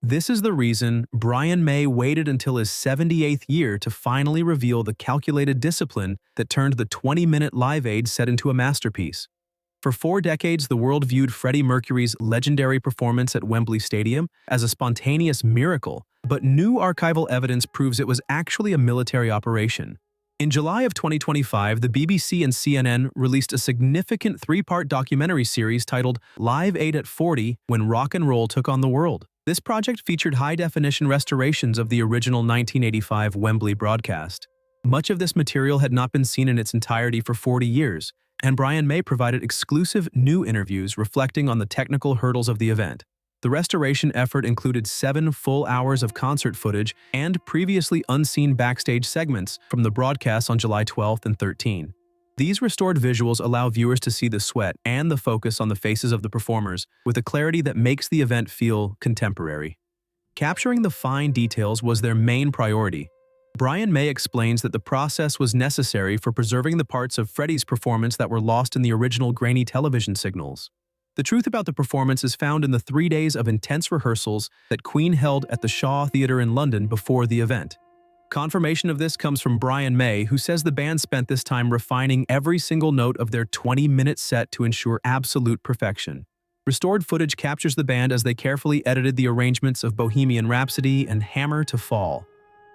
This is the reason Brian May waited until his 78th year to finally reveal the calculated discipline that turned the 20-minute Live Aid set into a masterpiece. For 4 decades, the world viewed Freddie Mercury's legendary performance at Wembley Stadium as a spontaneous miracle, but new archival evidence proves it was actually a military operation. In July of 2025, the BBC and CNN released a significant 3-part documentary series titled Live Aid at 40: When Rock and Roll Took on the World. This project featured high-definition restorations of the original 1985 Wembley broadcast. Much of this material had not been seen in its entirety for 40 years, and Brian May provided exclusive new interviews reflecting on the technical hurdles of the event. The restoration effort included 7 full hours of concert footage and previously unseen backstage segments from the broadcasts on July 12th and 13th. These restored visuals allow viewers to see the sweat and the focus on the faces of the performers with a clarity that makes the event feel contemporary. Capturing the fine details was their main priority. Brian May explains that the process was necessary for preserving the parts of Freddie's performance that were lost in the original grainy television signals. The truth about the performance is found in the 3 days of intense rehearsals that Queen held at the Shaw Theatre in London before the event. Confirmation of this comes from Brian May, who says the band spent this time refining every single note of their 20-minute set to ensure absolute perfection. Restored footage captures the band as they carefully edited the arrangements of Bohemian Rhapsody and Hammer to Fall.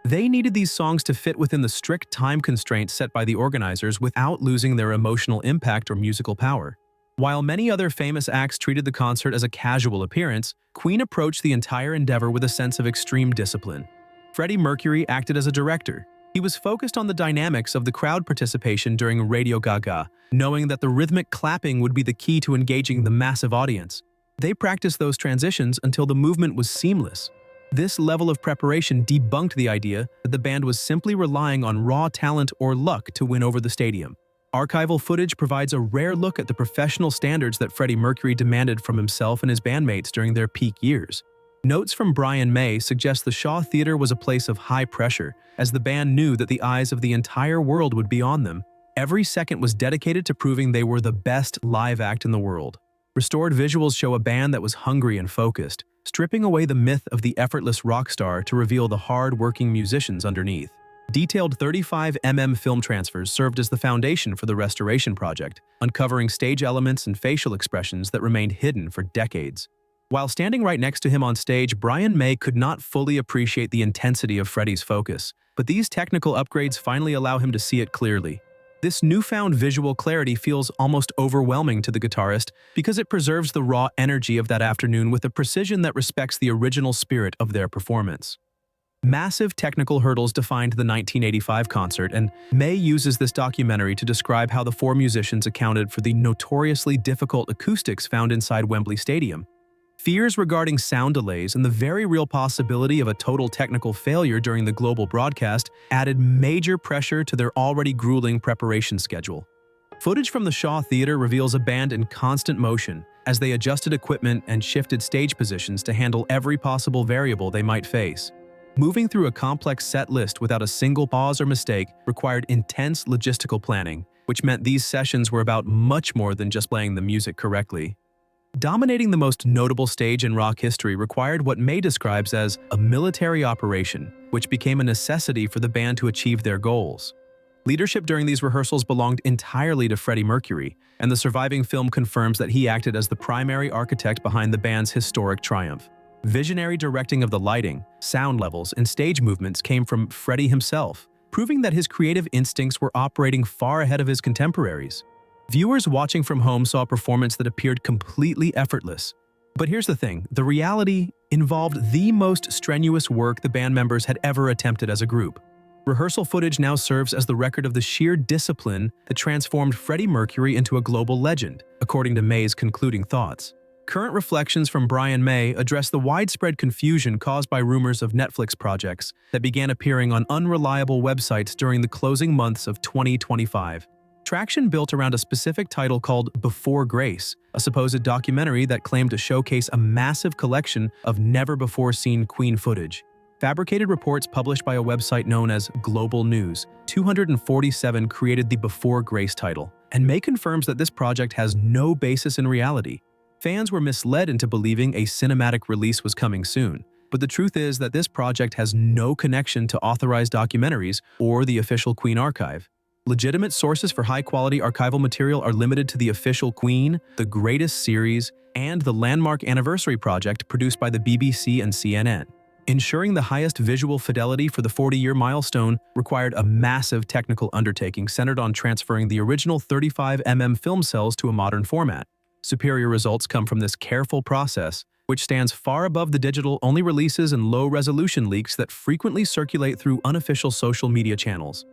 They needed these songs to fit within the strict time constraints set by the organizers without losing their emotional impact or musical power. While many other famous acts treated the concert as a casual appearance, Queen approached the entire endeavor with a sense of extreme discipline. Freddie Mercury acted as a director. He was focused on the dynamics of the crowd participation during Radio Gaga, knowing that the rhythmic clapping would be the key to engaging the massive audience. They practiced those transitions until the movement was seamless. This level of preparation debunked the idea that the band was simply relying on raw talent or luck to win over the stadium. Archival footage provides a rare look at the professional standards that Freddie Mercury demanded from himself and his bandmates during their peak years. Notes from Brian May suggest the Shaw Theatre was a place of high pressure, as the band knew that the eyes of the entire world would be on them. Every second was dedicated to proving they were the best live act in the world. Restored visuals show a band that was hungry and focused, stripping away the myth of the effortless rock star to reveal the hard-working musicians underneath. Detailed 35mm film transfers served as the foundation for the restoration project, uncovering stage elements and facial expressions that remained hidden for decades. While standing right next to him on stage, Brian May could not fully appreciate the intensity of Freddie's focus, but these technical upgrades finally allow him to see it clearly. This newfound visual clarity feels almost overwhelming to the guitarist because it preserves the raw energy of that afternoon with a precision that respects the original spirit of their performance. Massive technical hurdles defined the 1985 concert, and May uses this documentary to describe how the 4 musicians accounted for the notoriously difficult acoustics found inside Wembley Stadium. Fears regarding sound delays and the very real possibility of a total technical failure during the global broadcast added major pressure to their already grueling preparation schedule. Footage from the Shaw Theatre reveals a band in constant motion as they adjusted equipment and shifted stage positions to handle every possible variable they might face. Moving through a complex set list without a single pause or mistake required intense logistical planning, which meant these sessions were about much more than just playing the music correctly. Dominating the most notable stage in rock history required what May describes as a military operation, which became a necessity for the band to achieve their goals. Leadership during these rehearsals belonged entirely to Freddie Mercury, and the surviving film confirms that he acted as the primary architect behind the band's historic triumph. Visionary directing of the lighting, sound levels, and stage movements came from Freddie himself, proving that his creative instincts were operating far ahead of his contemporaries. Viewers watching from home saw a performance that appeared completely effortless. But here's the thing, the reality involved the most strenuous work the band members had ever attempted as a group. Rehearsal footage now serves as the record of the sheer discipline that transformed Freddie Mercury into a global legend, according to May's concluding thoughts. Current reflections from Brian May address the widespread confusion caused by rumors of Netflix projects that began appearing on unreliable websites during the closing months of 2025. Traction built around a specific title called Before Grace, a supposed documentary that claimed to showcase a massive collection of never-before-seen Queen footage. Fabricated reports published by a website known as Global News 247 created the Before Grace title, and May confirms that this project has no basis in reality. Fans were misled into believing a cinematic release was coming soon, But the truth is that this project has no connection to authorized documentaries or the official Queen archive. Legitimate sources for high-quality archival material are limited to the official Queen, the Greatest series, and the landmark Anniversary project produced by the BBC and CNN. Ensuring the highest visual fidelity for the 40-year milestone required a massive technical undertaking centered on transferring the original 35mm film cells to a modern format. Superior results come from this careful process, which stands far above the digital-only releases and low-resolution leaks that frequently circulate through unofficial social media channels.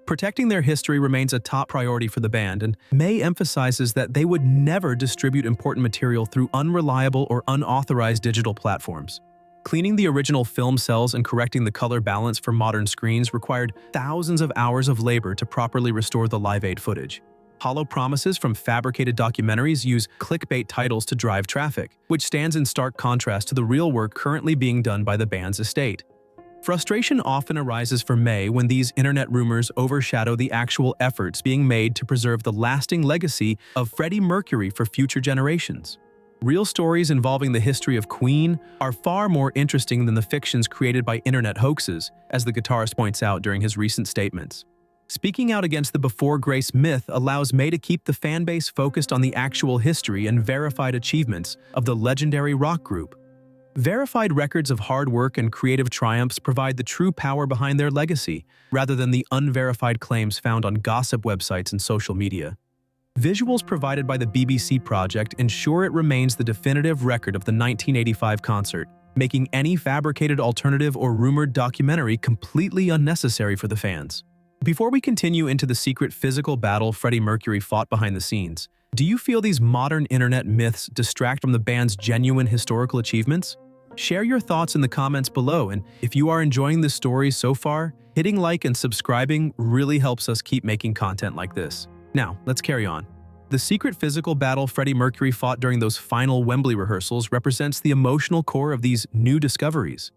Protecting their history remains a top priority for the band, and May emphasizes that they would never distribute important material through unreliable or unauthorized digital platforms. Cleaning the original film cells and correcting the color balance for modern screens required thousands of hours of labor to properly restore the Live Aid footage. Hollow promises from fabricated documentaries use clickbait titles to drive traffic, which stands in stark contrast to the real work currently being done by the band's estate. Frustration often arises for May when these internet rumors overshadow the actual efforts being made to preserve the lasting legacy of Freddie Mercury for future generations. Real stories involving the history of Queen are far more interesting than the fictions created by internet hoaxes, as the guitarist points out during his recent statements. Speaking out against the Before Grace myth allows May to keep the fanbase focused on the actual history and verified achievements of the legendary rock group. Verified records of hard work and creative triumphs provide the true power behind their legacy, rather than the unverified claims found on gossip websites and social media. Visuals provided by the BBC project ensure it remains the definitive record of the 1985 concert, making any fabricated alternative or rumored documentary completely unnecessary for the fans. Before we continue into the secret physical battle Freddie Mercury fought behind the scenes, do you feel these modern internet myths distract from the band's genuine historical achievements? Share your thoughts in the comments below, and if you are enjoying this story so far, hitting like and subscribing really helps us keep making content like this. Now, let's carry on. The secret physical battle Freddie Mercury fought during those final Wembley rehearsals represents the emotional core of these new discoveries.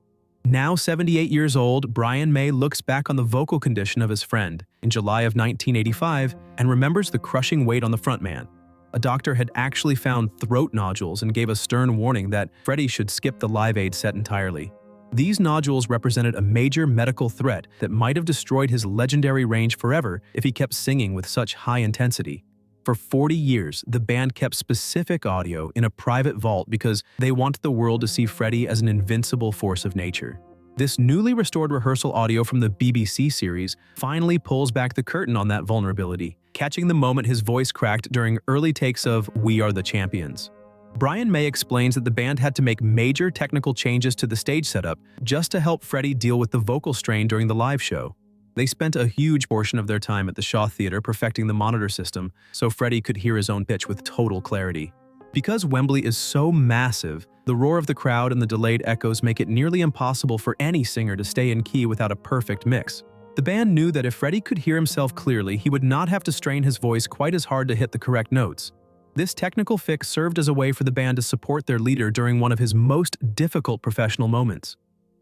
Now 78 years old, Brian May looks back on the vocal condition of his friend in July of 1985 and remembers the crushing weight on the frontman. A doctor had actually found throat nodules and gave a stern warning that Freddie should skip the Live Aid set entirely. These nodules represented a major medical threat that might have destroyed his legendary range forever if he kept singing with such high intensity. For 40 years, the band kept specific audio in a private vault because they wanted the world to see Freddie as an invincible force of nature. This newly restored rehearsal audio from the BBC series finally pulls back the curtain on that vulnerability, catching the moment his voice cracked during early takes of "We Are the Champions." Brian May explains that the band had to make major technical changes to the stage setup just to help Freddie deal with the vocal strain during the live show. They spent a huge portion of their time at the Shaw Theatre perfecting the monitor system so Freddie could hear his own pitch with total clarity. Because Wembley is so massive, the roar of the crowd and the delayed echoes make it nearly impossible for any singer to stay in key without a perfect mix. The band knew that if Freddie could hear himself clearly, he would not have to strain his voice quite as hard to hit the correct notes. This technical fix served as a way for the band to support their leader during one of his most difficult professional moments.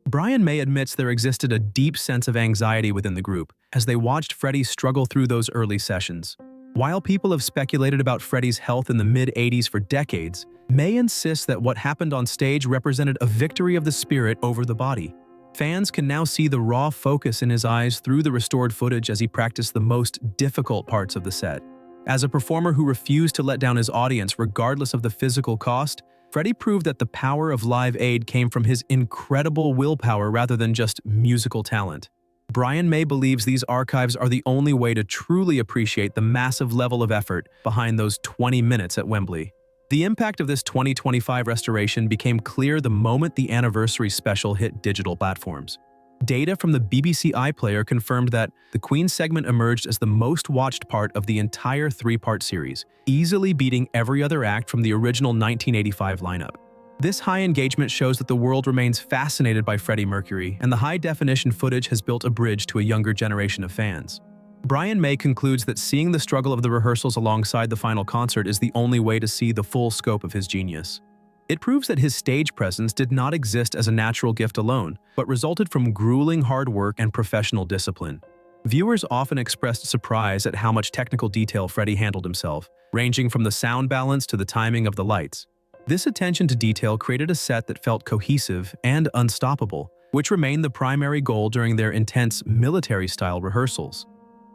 Brian May admits there existed a deep sense of anxiety within the group as they watched Freddie struggle through those early sessions. While people have speculated about Freddie's health in the mid-80s for decades, May insists that what happened on stage represented a victory of the spirit over the body. Fans can now see the raw focus in his eyes through the restored footage as he practiced the most difficult parts of the set. As a performer who refused to let down his audience regardless of the physical cost, Freddie proved that the power of Live Aid came from his incredible willpower rather than just musical talent. Brian May believes these archives are the only way to truly appreciate the massive level of effort behind those 20 minutes at Wembley. The impact of this 2025 restoration became clear the moment the Anniversary special hit digital platforms. Data from the BBC iPlayer confirmed that the Queen segment emerged as the most watched part of the entire three-part series, easily beating every other act from the original 1985 lineup. This high engagement shows that the world remains fascinated by Freddie Mercury, and the high-definition footage has built a bridge to a younger generation of fans. Brian May concludes that seeing the struggle of the rehearsals alongside the final concert is the only way to see the full scope of his genius. It proves that his stage presence did not exist as a natural gift alone, but resulted from grueling hard work and professional discipline. Viewers often expressed surprise at how much technical detail Freddie handled himself, ranging from the sound balance to the timing of the lights. This attention to detail created a set that felt cohesive and unstoppable, which remained the primary goal during their intense military-style rehearsals.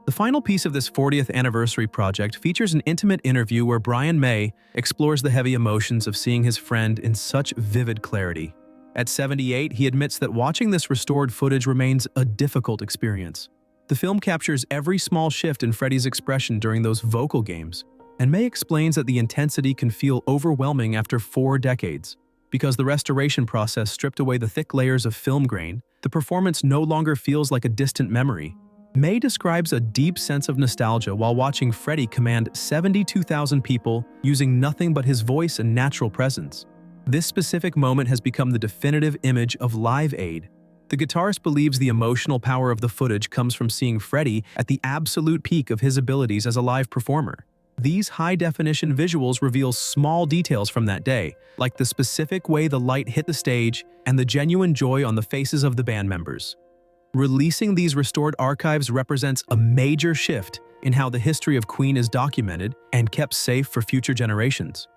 The final piece of this 40th anniversary project features an intimate interview where Brian May explores the heavy emotions of seeing his friend in such vivid clarity. At 78, he admits that watching this restored footage remains a difficult experience. The film captures every small shift in Freddie's expression during those vocal games, and May explains that the intensity can feel overwhelming after 4 decades. Because the restoration process stripped away the thick layers of film grain, the performance no longer feels like a distant memory. May describes a deep sense of nostalgia while watching Freddie command 72,000 people using nothing but his voice and natural presence. This specific moment has become the definitive image of Live Aid. The guitarist believes the emotional power of the footage comes from seeing Freddie at the absolute peak of his abilities as a live performer. These high-definition visuals reveal small details from that day, like the specific way the light hit the stage and the genuine joy on the faces of the band members. Releasing these restored archives represents a major shift in how the history of Queen is documented and kept safe for future generations.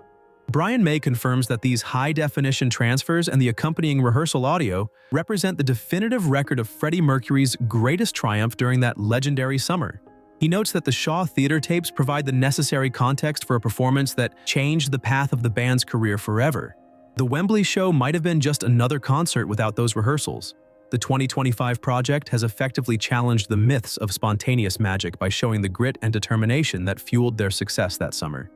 Brian May confirms that these high-definition transfers and the accompanying rehearsal audio represent the definitive record of Freddie Mercury's greatest triumph during that legendary summer. He notes that the Shaw Theatre tapes provide the necessary context for a performance that changed the path of the band's career forever. The Wembley show might have been just another concert without those rehearsals. The 2025 project has effectively challenged the myths of spontaneous magic by showing the grit and determination that fueled their success that summer.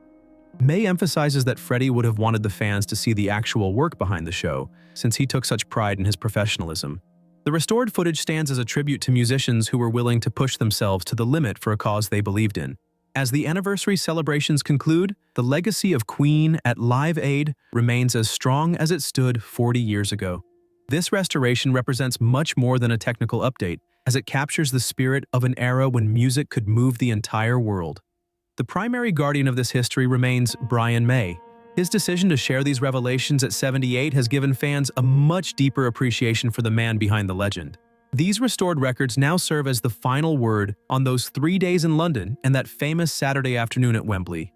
May emphasizes that Freddie would have wanted the fans to see the actual work behind the show, since he took such pride in his professionalism. The restored footage stands as a tribute to musicians who were willing to push themselves to the limit for a cause they believed in. As the anniversary celebrations conclude, the legacy of Queen at Live Aid remains as strong as it stood 40 years ago. This restoration represents much more than a technical update, as it captures the spirit of an era when music could move the entire world. The primary guardian of this history remains Brian May. His decision to share these revelations at 78 has given fans a much deeper appreciation for the man behind the legend. These restored records now serve as the final word on those 3 days in London and that famous Saturday afternoon at Wembley.